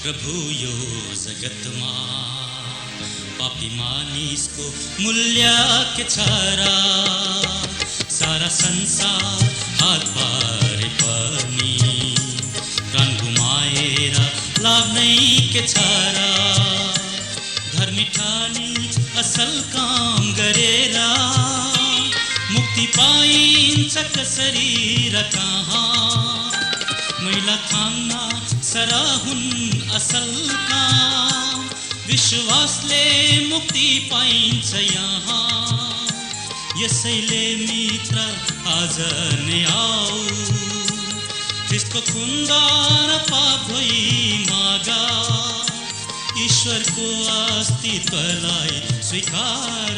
प्रभु यो जगतमा पापी मानिसको मूल्य के छ र सारा संसार हात पारे पनि प्राण गुमाएर लाभ नै के छ र धर्मी ठानी असल काम गरेर मुक्ति पाइन्छ कसरी र कहाँ मैला थाम्न सरहुन् असल काम विश्वासले मुक्ति पाइन्छ यहाँ यसैले मित्र आज नै आऊ ख्रिस्टको खुनद्वारा पाप धोई मागा ईश्वरको अस्तित्वलाई स्वीकार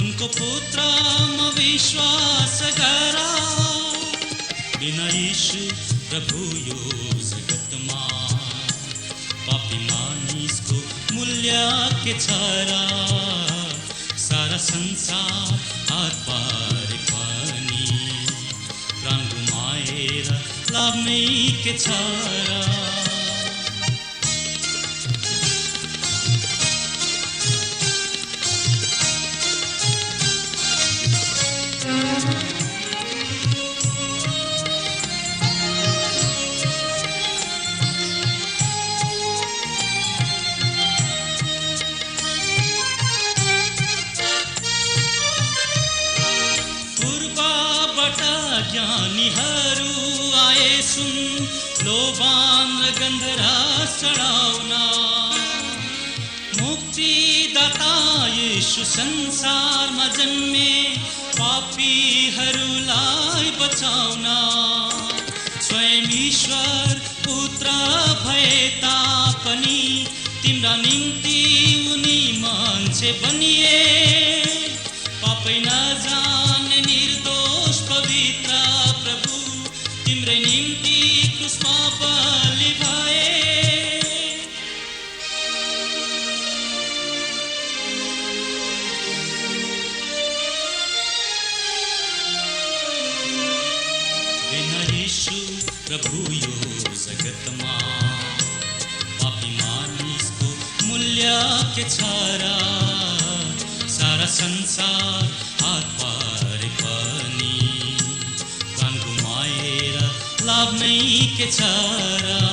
उनको पुत्रमा विश्वास गर बिना यीशु प्रभु यो जगतमा पापी मानिसको मूल्य के छ र सारा संसार हात पारे पनि प्राण गुमाएर लाभ नै के छ र ज्ञानीहरू आए सुन लोभान र गन्धरास चढाउन मुक्तिदाता येशू संसारमा जन्मे पापीहरूलाई बचाउन स्वयं ईश्वर पुत्र भए तापनि तिम्रा निम्ति उनी मान्छे बनिए पापै नजाने निर्दोष पवित्र प्रभु तिम्रै निम्ति क्रुसमा बलि भए बिना यीशु प्रभु यो जगतमा पापी मानिसको मूल्य के छ र सारा संसार हात पारे पनि प्राण गुमाएर लाभ नै के छ र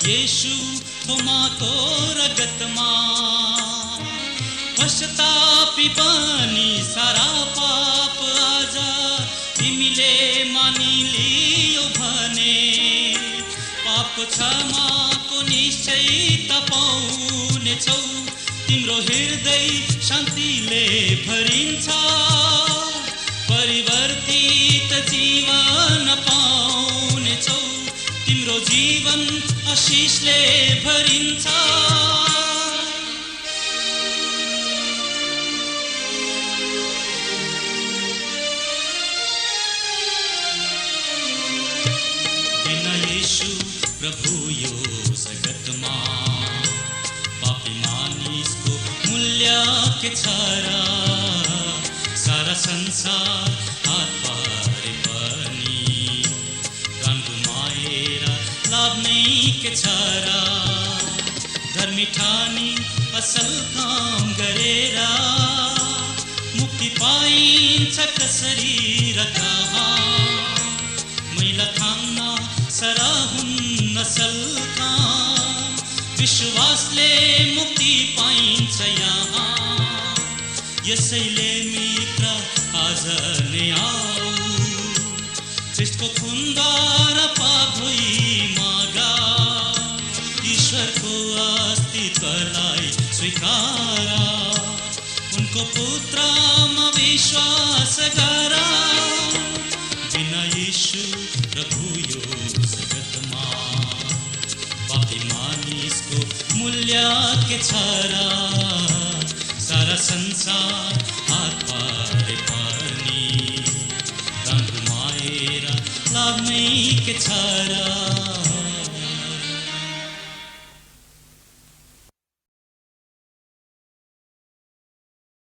येशू थोमाको रगतमा पश्चातापी बनी सारा पाप आज तिमीले मानिलियो भने पाप क्षमाको निश्चय त पाउनेछौ तिम्रो हृदय शान्तिले भरिन्छ परिवर्तित जीवन पाउनेछौ तिम्रो जीवन आशीषले भरिन्छ बिना यीशु प्रभु यो जगतमा पापी मानिसको मूल्य के छ र सारा संसार हात पारे पनि प्राण गुमाएर लाभ नै के छ र धर्मी ठानी असल काम गरेर मुक्ति पाइन्छ कसरी र कहाँ मैला थाम्न सरहुन् असल काम विश्वासले मुक्ति पाइन्छ यहाँ यसैले मित्र आज नै आऊ ख्रिस्टको खुनद्वारा पाप धोई मागा ईश्वरको अस्तित्वलाई स्वीकार उनको पुत्रमा विश्वास गर बिना यीशु प्रभु यो जगतमा पापी यी मानिसको मूल्य के छ र सारा संसार हात पारे पनि राम्रो माएर लाग्नै के छ र